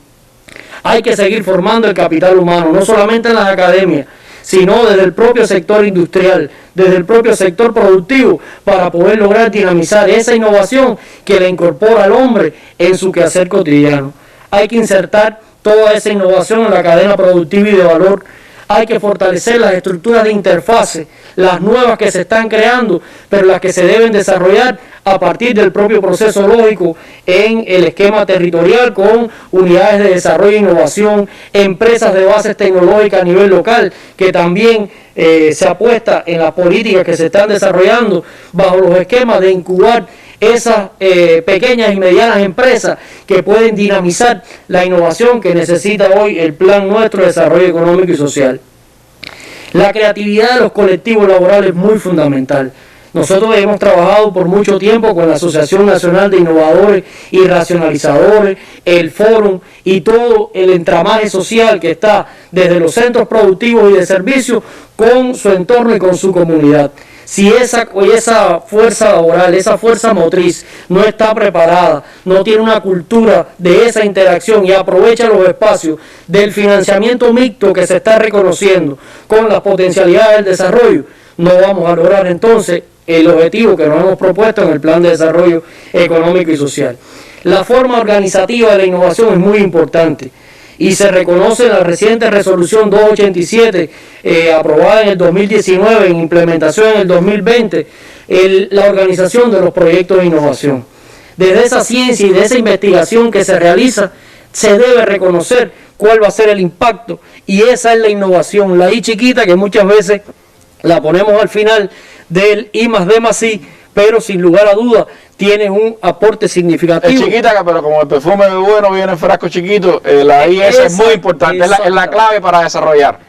L: Hay que seguir formando el capital humano, no solamente en las academias, sino desde el propio sector industrial, desde el propio sector productivo, para poder lograr dinamizar esa innovación que le incorpora al hombre en su quehacer cotidiano. Hay que insertar toda esa innovación en la cadena productiva y de valor. Hay que fortalecer las estructuras de interfase, las nuevas que se están creando, pero las que se deben desarrollar a partir del propio proceso lógico en el esquema territorial, con unidades de desarrollo e innovación, empresas de bases tecnológicas a nivel local, que también se apuesta en las políticas que se están desarrollando bajo los esquemas de incubar esas pequeñas y medianas empresas que pueden dinamizar la innovación que necesita hoy el plan nuestro de desarrollo económico y social. La creatividad de los colectivos laborales es muy fundamental. Nosotros hemos trabajado por mucho tiempo con la Asociación Nacional de Innovadores y Racionalizadores, el Fórum y todo el entramaje social que está desde los centros productivos y de servicios con su entorno y con su comunidad. Si esa fuerza laboral, esa fuerza motriz no está preparada, no tiene una cultura de esa interacción y aprovecha los espacios del financiamiento mixto que se está reconociendo con las potencialidades del desarrollo, no vamos a lograr entonces el objetivo que nos hemos propuesto en el Plan de Desarrollo Económico y Social. La forma organizativa de la innovación es muy importante y se reconoce en la reciente resolución 287 aprobada en el 2019, en implementación en el 2020, la organización de los proyectos de innovación. Desde esa ciencia y de esa investigación que se realiza, se debe reconocer cuál va a ser el impacto, y esa es la innovación, la I chiquita, que muchas veces la ponemos al final del I+D+I, pero sin lugar a dudas tiene un aporte significativo.
A: Es chiquita, pero como el perfume es bueno, viene en frasco chiquito, la I es muy importante, es la clave para desarrollar.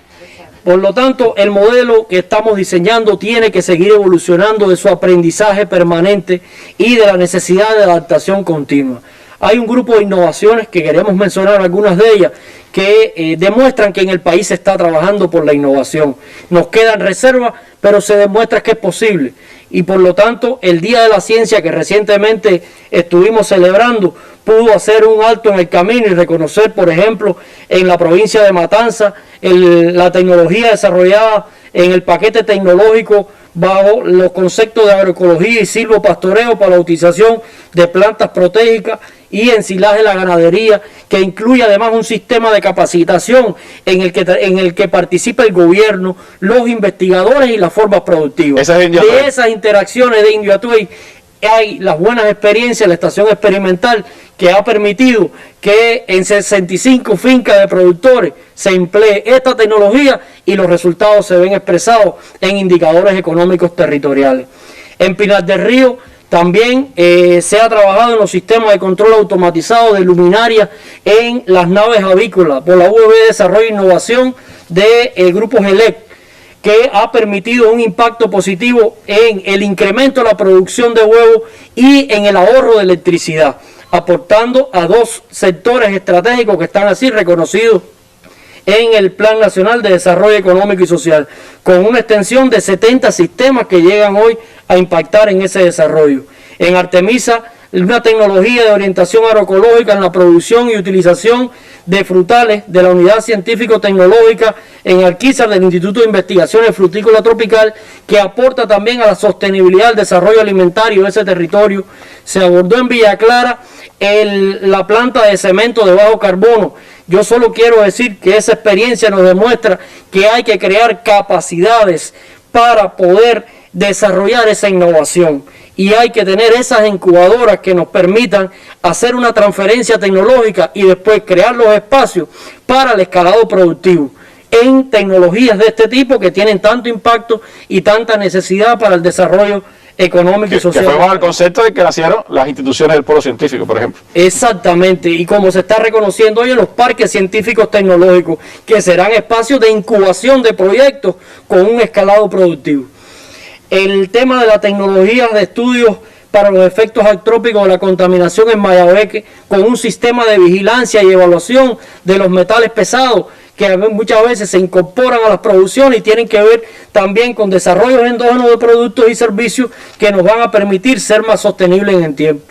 L: Por lo tanto, el modelo que estamos diseñando tiene que seguir evolucionando de su aprendizaje permanente y de la necesidad de adaptación continua. Hay un grupo de innovaciones que queremos mencionar, algunas de ellas, que demuestran que en el país se está trabajando por la innovación. Nos quedan reservas, pero se demuestra que es posible. Y por lo tanto, el Día de la Ciencia que recientemente estuvimos celebrando, pudo hacer un alto en el camino y reconocer, por ejemplo, en la provincia de Matanzas, la tecnología desarrollada en el paquete tecnológico bajo los conceptos de agroecología y silvopastoreo para la utilización de plantas protégicas y ensilaje de la ganadería, que incluye además un sistema de capacitación en el que participa el gobierno, los investigadores y las formas productivas. De esas interacciones de Indiatuey hay las buenas experiencias, la estación experimental que ha permitido que en 65 fincas de productores se emplee esta tecnología y los resultados se ven expresados en indicadores económicos territoriales. En Pinar del Río también se ha trabajado en los sistemas de control automatizado de luminarias en las naves avícolas por la UB Desarrollo e Innovación del Grupo GELEC, que ha permitido un impacto positivo en el incremento de la producción de huevos y en el ahorro de electricidad, aportando a dos sectores estratégicos que están así reconocidos en el Plan Nacional de Desarrollo Económico y Social, con una extensión de 70 sistemas que llegan hoy a impactar en ese desarrollo. En Artemisa, una tecnología de orientación agroecológica en la producción y utilización de frutales de la Unidad Científico-Tecnológica en Alquizar del Instituto de Investigaciones Frutícola Tropical, que aporta también a la sostenibilidad del desarrollo alimentario de ese territorio. Se abordó en Villa Clara la planta de cemento de bajo carbono. Yo solo quiero decir que esa experiencia nos demuestra que hay que crear capacidades para poder desarrollar esa innovación, y hay que tener esas incubadoras que nos permitan hacer una transferencia tecnológica y después crear los espacios para el escalado productivo en tecnologías de este tipo que tienen tanto impacto y tanta necesidad para el desarrollo económico y social.
A: Que fue bajo el concepto de que nacieron las instituciones del polo científico, por ejemplo.
L: Exactamente, y como se está reconociendo hoy en los parques científicos tecnológicos, que serán espacios de incubación de proyectos con un escalado productivo. El tema de la tecnología de estudios para los efectos antrópicos de la contaminación en Mayabeque, con un sistema de vigilancia y evaluación de los metales pesados, que muchas veces se incorporan a las producciones y tienen que ver también con desarrollos endógenos de productos y servicios que nos van a permitir ser más sostenibles en el tiempo.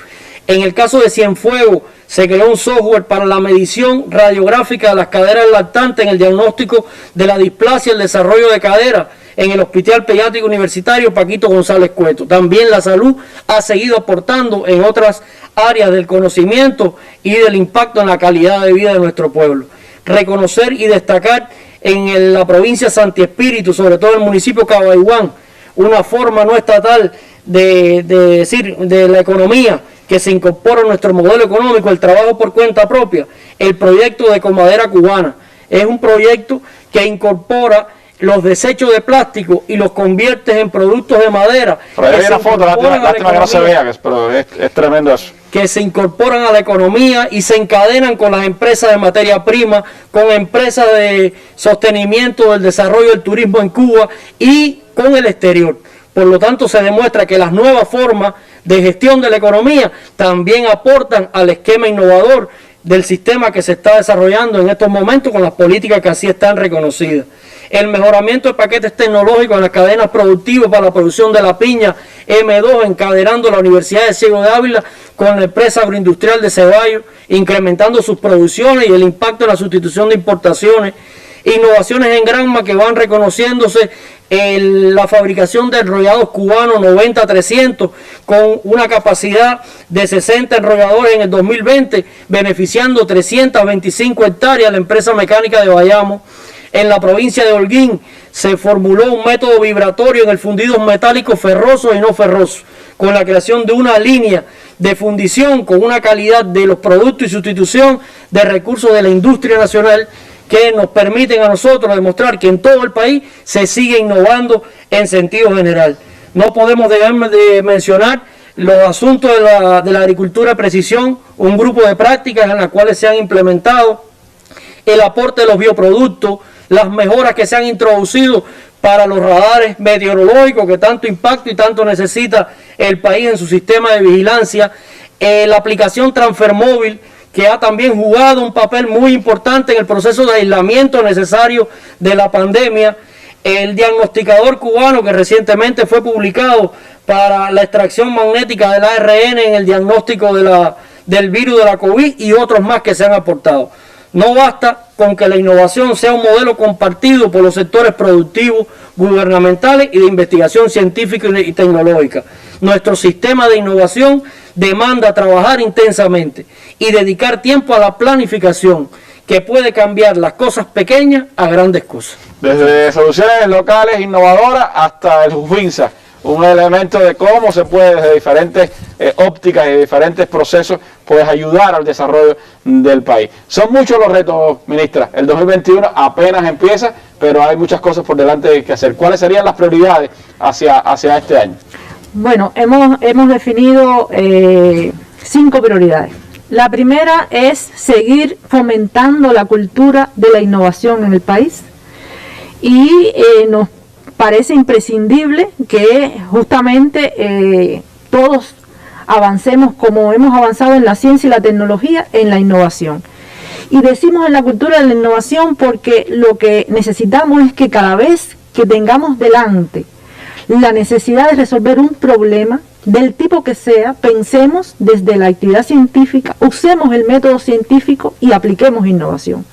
L: En el caso de Cienfuegos, se creó un software para la medición radiográfica de las caderas lactantes en el diagnóstico de la displasia y el desarrollo de cadera en el Hospital Pediátrico Universitario Paquito González Cueto. También la salud ha seguido aportando en otras áreas del conocimiento y del impacto en la calidad de vida de nuestro pueblo. Reconocer y destacar en la provincia de Santi Espíritu, sobre todo en el municipio de Cabaiguán, una forma no estatal de la economía que se incorpora a nuestro modelo económico, el trabajo por cuenta propia, el proyecto de Comadera Cubana. Es un proyecto que incorpora los desechos de plástico y los convierte en productos de madera.
A: Pero ahí hay una foto, lástima que no se vea, pero es tremendo eso.
L: Que se incorporan a la economía y se encadenan con las empresas de materia prima, con empresas de sostenimiento del desarrollo del turismo en Cuba y con el exterior. Por lo tanto, se demuestra que las nuevas formas de gestión de la economía también aportan al esquema innovador del sistema que se está desarrollando en estos momentos con las políticas que así están reconocidas. El mejoramiento de paquetes tecnológicos en las cadenas productivas para la producción de la piña M2, encadenando la Universidad de Ciego de Ávila con la empresa agroindustrial de Ceballos, incrementando sus producciones y el impacto en la sustitución de importaciones. Innovaciones en Granma que van reconociéndose la fabricación de enrollados cubanos 90-300 con una capacidad de 60 enrolladores en el 2020, beneficiando 325 hectáreas a la empresa mecánica de Bayamo. En la provincia de Holguín se formuló un método vibratorio en el fundido metálicos ferrosos y no ferrosos, con la creación de una línea de fundición con una calidad de los productos y sustitución de recursos de la industria nacional que nos permiten a nosotros demostrar que en todo el país se sigue innovando en sentido general. No podemos dejar de mencionar los asuntos de la agricultura de precisión, un grupo de prácticas en las cuales se han implementado el aporte de los bioproductos, las mejoras que se han introducido para los radares meteorológicos que tanto impacto y tanto necesita el país en su sistema de vigilancia, la aplicación Transfermóvil, que ha también jugado un papel muy importante en el proceso de aislamiento necesario de la pandemia, el diagnosticador cubano que recientemente fue publicado para la extracción magnética del ARN en el diagnóstico del virus de la COVID y otros más que se han aportado. No basta con que la innovación sea un modelo compartido por los sectores productivos, gubernamentales y de investigación científica y tecnológica. Nuestro sistema de innovación demanda trabajar intensamente y dedicar tiempo a la planificación, que puede cambiar las cosas pequeñas a grandes cosas.
A: Desde soluciones locales innovadoras hasta el JUFINSA, un elemento de cómo se puede desde diferentes ópticas y diferentes procesos pues ayudar al desarrollo del país. Son muchos los retos, ministra. El 2021 apenas empieza, pero hay muchas cosas por delante que hacer. ¿Cuáles serían las prioridades hacia este año?
D: Bueno, hemos definido 5 prioridades. La primera es seguir fomentando la cultura de la innovación en el país y nos parece imprescindible que justamente todos avancemos como hemos avanzado en la ciencia y la tecnología, en la innovación. Y decimos en la cultura de la innovación porque lo que necesitamos es que cada vez que tengamos delante la necesidad de resolver un problema del tipo que sea, pensemos desde la actividad científica, usemos el método científico y apliquemos innovación.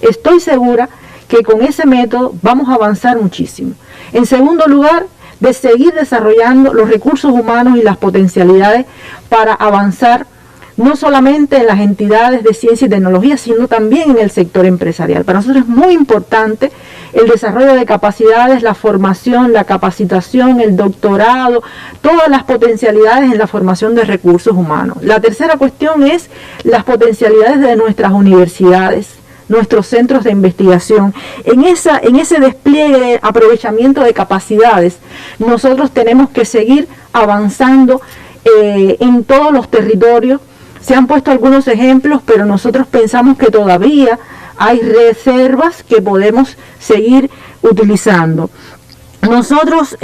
D: Estoy segura que con ese método vamos a avanzar muchísimo. En segundo lugar, de seguir desarrollando los recursos humanos y las potencialidades para avanzar no solamente en las entidades de ciencia y tecnología, sino también en el sector empresarial. Para nosotros es muy importante el desarrollo de capacidades, la formación, la capacitación, el doctorado, todas las potencialidades en la formación de recursos humanos. La tercera cuestión es las potencialidades de nuestras universidades, nuestros centros de investigación. En ese despliegue de aprovechamiento de capacidades, nosotros tenemos que seguir avanzando en todos los territorios. Se han puesto algunos ejemplos, pero nosotros pensamos que todavía hay reservas que podemos seguir utilizando. Nosotros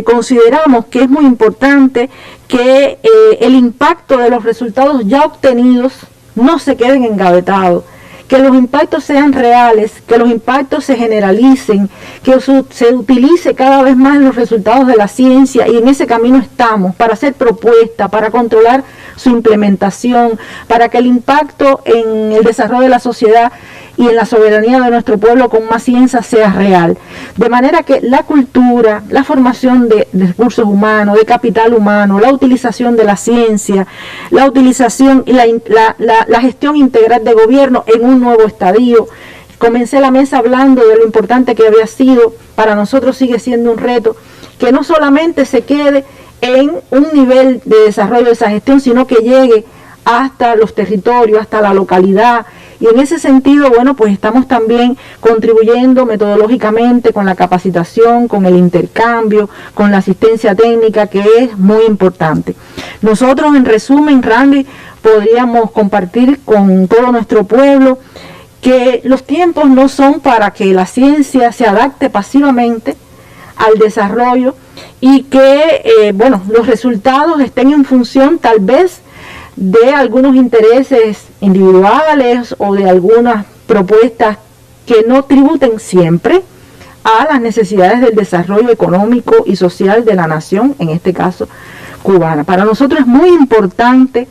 D: consideramos que es muy importante que el impacto de los resultados ya obtenidos no se queden engavetados, que los impactos sean reales, que los impactos se generalicen, que se utilice cada vez más los resultados de la ciencia, y en ese camino estamos, para hacer propuestas, para controlar su implementación, para que el impacto en el desarrollo de la sociedad y en la soberanía de nuestro pueblo con más ciencia sea real. De manera que la cultura, la formación de recursos humanos, de capital humano, la utilización de la ciencia, la utilización y la gestión integral de gobierno en un nuevo estadio. Comencé la mesa hablando de lo importante que había sido, para nosotros sigue siendo un reto, que no solamente se quede en un nivel de desarrollo de esa gestión, sino que llegue hasta los territorios, hasta la localidad. Y en ese sentido, bueno, pues estamos también contribuyendo metodológicamente con la capacitación, con el intercambio, con la asistencia técnica, que es muy importante. Nosotros, en resumen, Randy, podríamos compartir con todo nuestro pueblo que los tiempos no son para que la ciencia se adapte pasivamente al desarrollo y que, bueno, los resultados estén en función tal vez de algunos intereses individuales o de algunas propuestas que no tributen siempre a las necesidades del desarrollo económico y social de la nación, en este caso cubana. Para nosotros es muy importante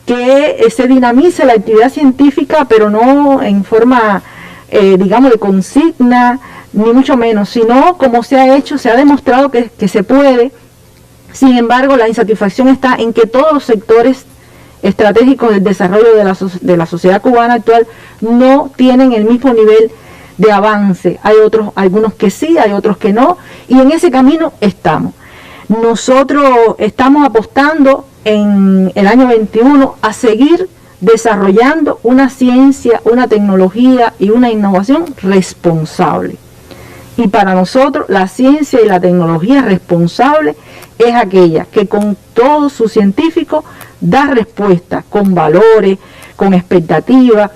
D: que se dinamice la actividad científica, pero no en forma, digamos, de consigna, ni mucho menos, sino como se ha hecho, se ha demostrado que se puede. Sin embargo, la insatisfacción está en que todos los sectores estratégicos del desarrollo de la sociedad cubana actual no tienen el mismo nivel de avance. Hay otros, algunos que sí, hay otros que no, y en ese camino estamos. Nosotros estamos apostando en el año 21 a seguir desarrollando una ciencia, una tecnología y una innovación responsable. Y para nosotros la ciencia y la tecnología responsable es aquella que con todos sus científicos da respuesta con valores, con expectativas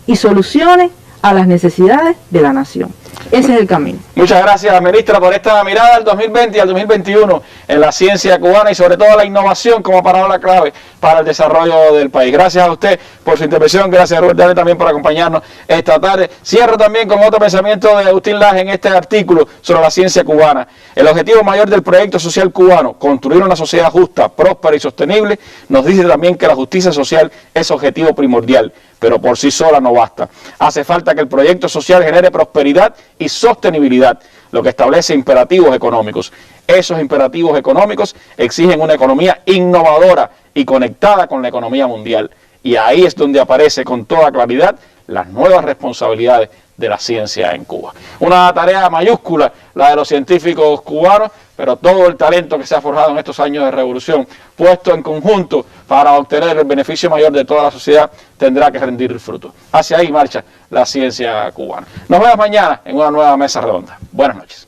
D: y soluciones a las necesidades de la nación. Ese es el camino.
A: Muchas gracias, ministra, por esta mirada al 2020 y al 2021 en la ciencia cubana y sobre todo la innovación como palabra clave para el desarrollo del país. Gracias a usted por su intervención, gracias a Robert Dale también por acompañarnos esta tarde. Cierro también con otro pensamiento de Agustín Laje en este artículo sobre la ciencia cubana. El objetivo mayor del proyecto social cubano, construir una sociedad justa, próspera y sostenible, nos dice también que la justicia social es objetivo primordial, pero por sí sola no basta. Hace falta que el proyecto social genere prosperidad y sostenibilidad, lo que establece imperativos económicos. Esos imperativos económicos exigen una economía innovadora y conectada con la economía mundial. Y ahí es donde aparece con toda claridad las nuevas responsabilidades de la ciencia en Cuba. Una tarea mayúscula la de los científicos cubanos, pero todo el talento que se ha forjado en estos años de revolución, puesto en conjunto para obtener el beneficio mayor de toda la sociedad, tendrá que rendir fruto. Hacia ahí marcha la ciencia cubana. Nos vemos mañana en una nueva mesa redonda. Buenas noches.